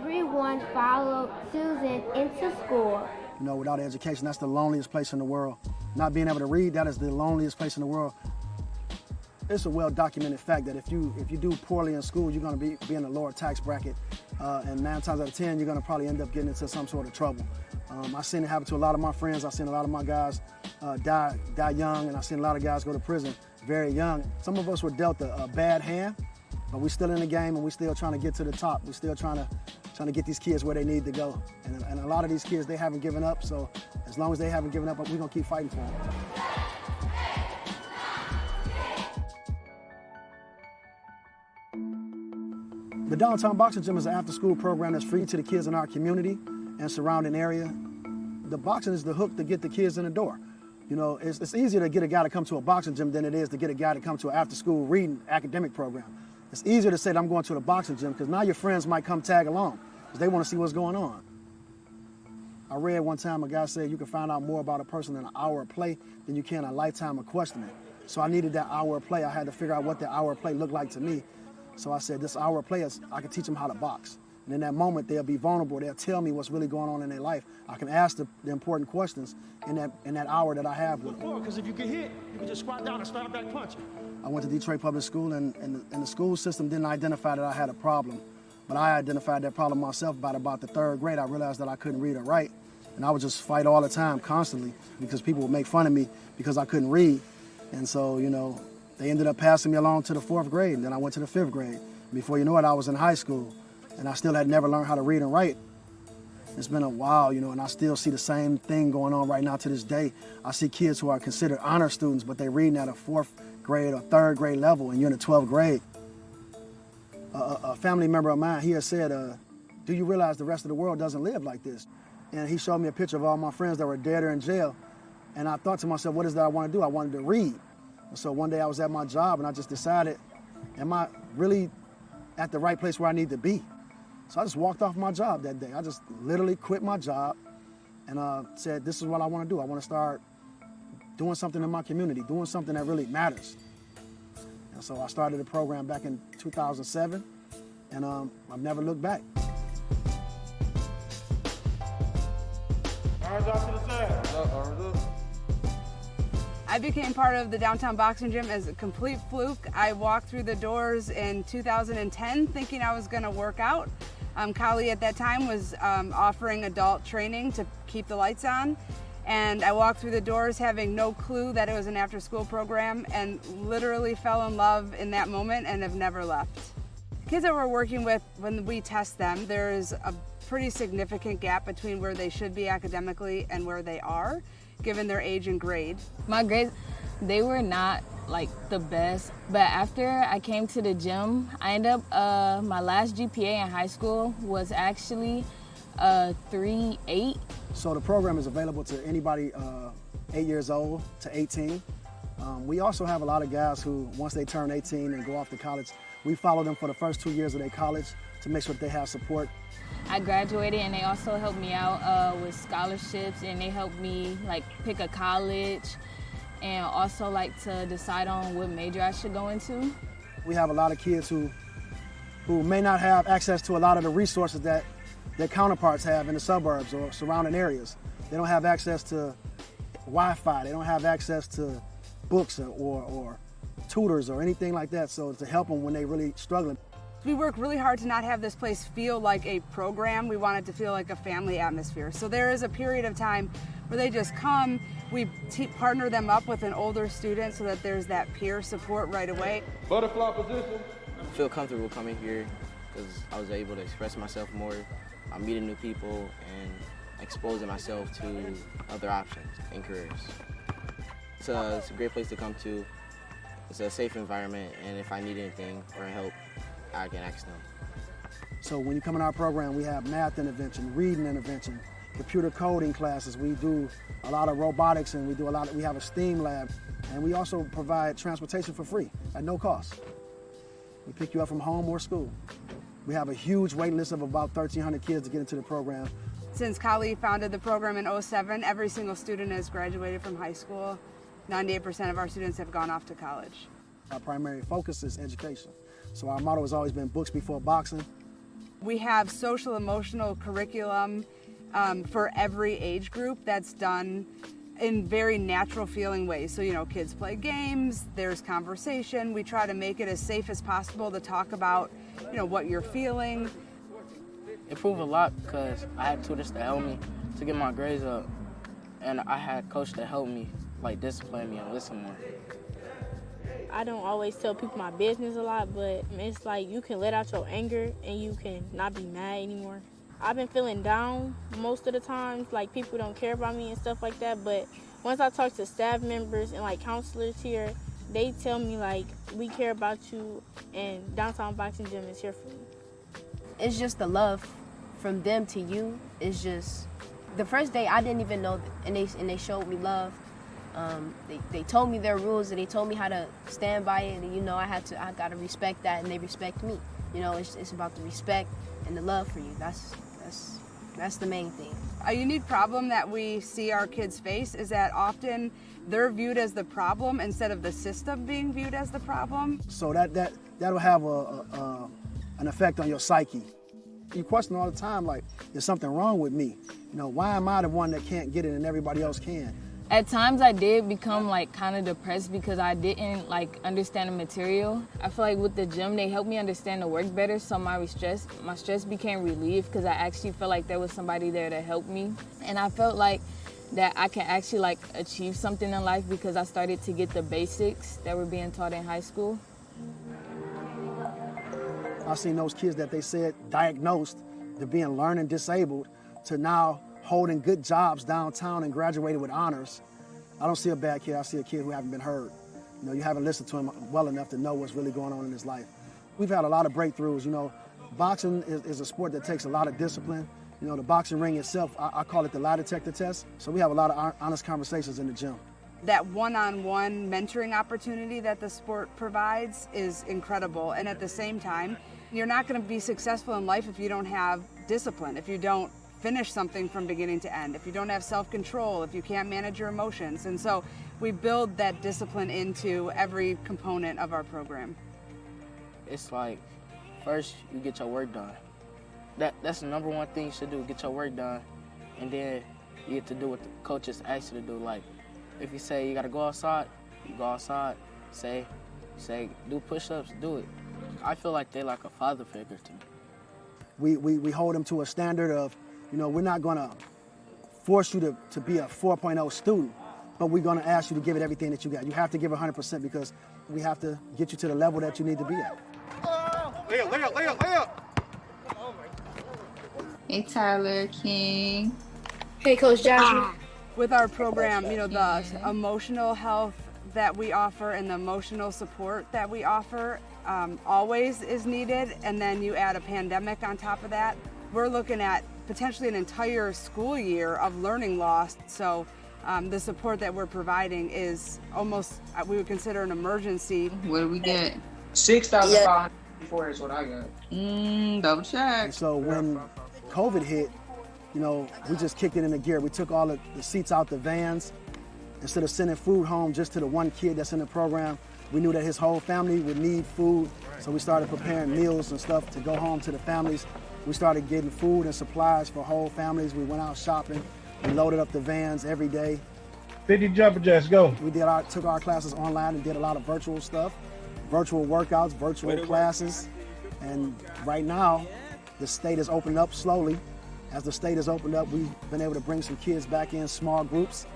Everyone followed Susan into school. You know, without education, that's the loneliest place in the world. Not being able to read, that is the loneliest place in the world. It's a well-documented fact that if you do poorly in school, you're going to be in a lower tax bracket, and 9 times out of 10, you're going to probably end up getting into some sort of trouble. I've seen it happen to a lot of my friends. I've seen a lot of my guys die young, and I've seen a lot of guys go to prison very young. Some of us were dealt a bad hand, but we're still in the game, and we're still trying to get to the top. We're still trying to get these kids where they need to go. And a lot of these kids, they haven't given up, so as long as they haven't given up, we're going to keep fighting for them. The Downtown Boxing Gym is an after-school program that's free to the kids in our community and surrounding area. The boxing is the hook to get the kids in the door. You know, it's easier to get a guy to come to a boxing gym than it is to get a guy to come to an after-school reading academic program. It's easier to say that I'm going to the boxing gym because now your friends might come tag along because they want to see what's going on. I read one time a guy said you can find out more about a person in an hour of play than you can a lifetime of questioning. So I needed that hour of play. I had to figure out what that hour of play looked like to me. So I said, this hour of play, I can teach them how to box. And in that moment, they'll be vulnerable. They'll tell me what's really going on in their life. I can ask the important questions in that hour that I have with them. Because if you get hit, you can just squat down and start back punching. I went to Detroit Public School, and the school system didn't identify that I had a problem. But I identified that problem myself by about the 3rd grade. I realized that I couldn't read or write. And I would just fight all the time, constantly, because people would make fun of me because I couldn't read. And so, you know, they ended up passing me along to the 4th grade, and then I went to the 5th grade. Before you know it, I was in high school, and I still had never learned how to read and write. It's been a while, you know, and I still see the same thing going on right now to this day. I see kids who are considered honor students, but they're reading at a 4th grade or 3rd grade level, and you're in the 12th grade. A family member of mine, he had said, do you realize the rest of the world doesn't live like this? And he showed me a picture of all my friends that were dead or in jail, and I thought to myself, what is that I want to do? I wanted to read. And so one day I was at my job, and I just decided, am I really at the right place where I need to be? So I just walked off my job that day. I just literally quit my job and said, this is what I want to do. I want to start doing something in my community, doing something that really matters. And so I started the program back in 2007, and I've never looked back. Arms out to the side. Arms up. I became part of the Downtown Boxing Gym as a complete fluke. I walked through the doors in 2010 thinking I was going to work out. Khali at that time was offering adult training to keep the lights on. And I walked through the doors having no clue that it was an after-school program and literally fell in love in that moment and have never left. Kids that we're working with, when we test them, there is a pretty significant gap between where they should be academically and where they are, given their age and grade. My grades, they were not like the best, but after I came to the gym, I ended up, my last GPA in high school was actually 3.8. So the program is available to anybody 8 years old to 18. We also have a lot of guys who, once they turn 18 and go off to college, we follow them for the first 2 years of their college to make sure that they have support. I graduated and they also helped me out with scholarships, and they helped me like pick a college and also like to decide on what major I should go into. We have a lot of kids who may not have access to a lot of the resources that their counterparts have in the suburbs or surrounding areas. They don't have access to Wi-Fi, they don't have access to books or tutors or anything like that, so to help them when they're really struggling. We work really hard to not have this place feel like a program. We want it to feel like a family atmosphere. So there is a period of time where they just come, we partner them up with an older student so that there's that peer support right away. Butterfly position. I feel comfortable coming here because I was able to express myself more. I'm meeting new people and exposing myself to other options and careers. It's a great place to come to. It's a safe environment, and if I need anything or help, I can ask them. So when you come in our program, we have math intervention, reading intervention, computer coding classes. We do a lot of robotics, and we have a STEAM lab, and we also provide transportation for free at no cost. We pick you up from home or school. We have a huge waiting list of about 1,300 kids to get into the program. Since Khali founded the program in 2007, every single student has graduated from high school. 98% of our students have gone off to college. Our primary focus is education. So our motto has always been books before boxing. We have social emotional curriculum for every age group that's done in very natural feeling ways. So, you know, kids play games, there's conversation. We try to make it as safe as possible to talk about, you know, what you're feeling. It improved a lot because I had tutors to help me to get my grades up, and I had coach to help me, like discipline me and listen more. I don't always tell people my business a lot, but it's like you can let out your anger and you can not be mad anymore. I've been feeling down most of the times, like people don't care about me and stuff like that, but once I talk to staff members and like counselors here, they tell me like, we care about you and Downtown Boxing Gym is here for you. It's just the love from them to you. It's just, the first day I didn't even know, and they showed me love. They told me their rules and they told me how to stand by it, and you know I gotta respect that, and they respect me. You know, it's about the respect and the love for you. That's the main thing. A unique problem that we see our kids face is that often they're viewed as the problem instead of the system being viewed as the problem. So that'll have an effect on your psyche. You question all the time, like, is something wrong with me? You know, why am I the one that can't get it and everybody else can? At times I did become like kind of depressed because I didn't like understand the material. I feel like with the gym, they helped me understand the work better, so my stress became relieved because I actually felt like there was somebody there to help me. And I felt like that I can actually like achieve something in life because I started to get the basics that were being taught in high school. I've seen those kids that they said diagnosed to being learning disabled to now holding good jobs downtown and graduated with honors. I don't see a bad kid, I see a kid who hasn't been heard. You know, you haven't listened to him well enough to know what's really going on in his life. We've had a lot of breakthroughs. You know, boxing is a sport that takes a lot of discipline. You know, the boxing ring itself, I call it the lie detector test. So we have a lot of honest conversations in the gym. That one-on-one mentoring opportunity that the sport provides is incredible. And at the same time, you're not going to be successful in life if you don't have discipline, if you don't finish something from beginning to end, if you don't have self-control, if you can't manage your emotions. And so we build that discipline into every component of our program. It's like, first you get your work done. That's the number one thing you should do, get your work done. And then you get to do what the coaches ask you to do. Like, if you say you gotta go outside, you go outside. Say, do push-ups, do it. I feel like they're like a father figure to me. We hold them to a standard of, you know, we're not gonna force you to be a 4.0 student, but we're gonna ask you to give it everything that you got. You have to give 100% because we have to get you to the level that you need to be at. Layup. Hey, Tyler King. Hey, Coach Jasmine. With our program, you know, the emotional health that we offer and the emotional support that we offer always is needed, and then you add a pandemic on top of that. We're looking at potentially an entire school year of learning lost, so the support that we're providing is almost, we would consider an emergency. What do we get? 6,504 is what I got. Double check. And so when COVID hit, you know, we just kicked it into gear. We took all the seats out the vans. Instead of sending food home just to the one kid that's in the program, we knew that his whole family would need food. So we started preparing meals and stuff to go home to the families. We started getting food and supplies for whole families. We went out shopping. We loaded up the vans every day. 50 jumper jacks, go. We took our classes online and did a lot of virtual stuff, virtual workouts, virtual classes. And right now, the state is opened up slowly. As the state has opened up, we've been able to bring some kids back in small groups.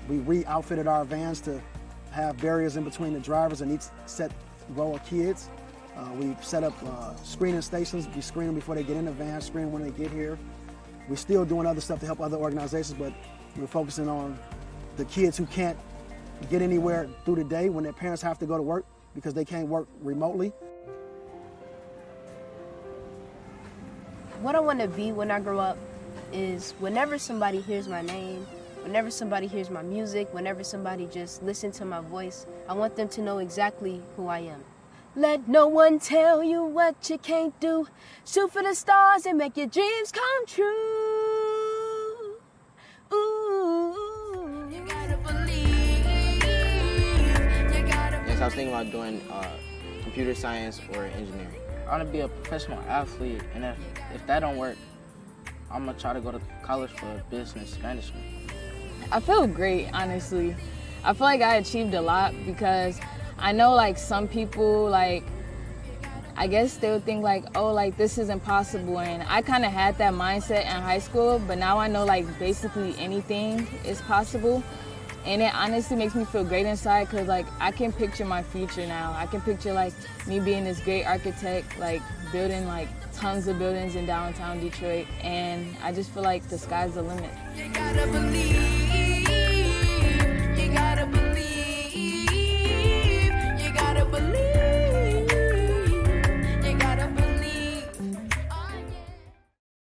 We re-outfitted our vans to have barriers in between the drivers and each set row of kids. We've set up screening stations. We screen them before they get in the van, screen them when they get here. We're still doing other stuff to help other organizations, but we're focusing on the kids who can't get anywhere through the day when their parents have to go to work because they can't work remotely. What I want to be when I grow up is whenever somebody hears my name, whenever somebody hears my music, whenever somebody just listens to my voice, I want them to know exactly who I am. Let no one tell you what you can't do. Shoot for the stars and make your dreams come true. Ooh. You gotta believe. Yes, I was thinking about doing computer science or engineering. I want to be a professional athlete, and if that don't work, I'm gonna try to go to college for business management. I feel great, honestly. I feel like I achieved a lot because I know like some people like, I guess they would think like, oh, like this is impossible. And I kind of had that mindset in high school, but now I know like basically anything is possible. And it honestly makes me feel great inside because like I can picture my future now. I can picture like me being this great architect, like building like tons of buildings in downtown Detroit. And I just feel like the sky's the limit.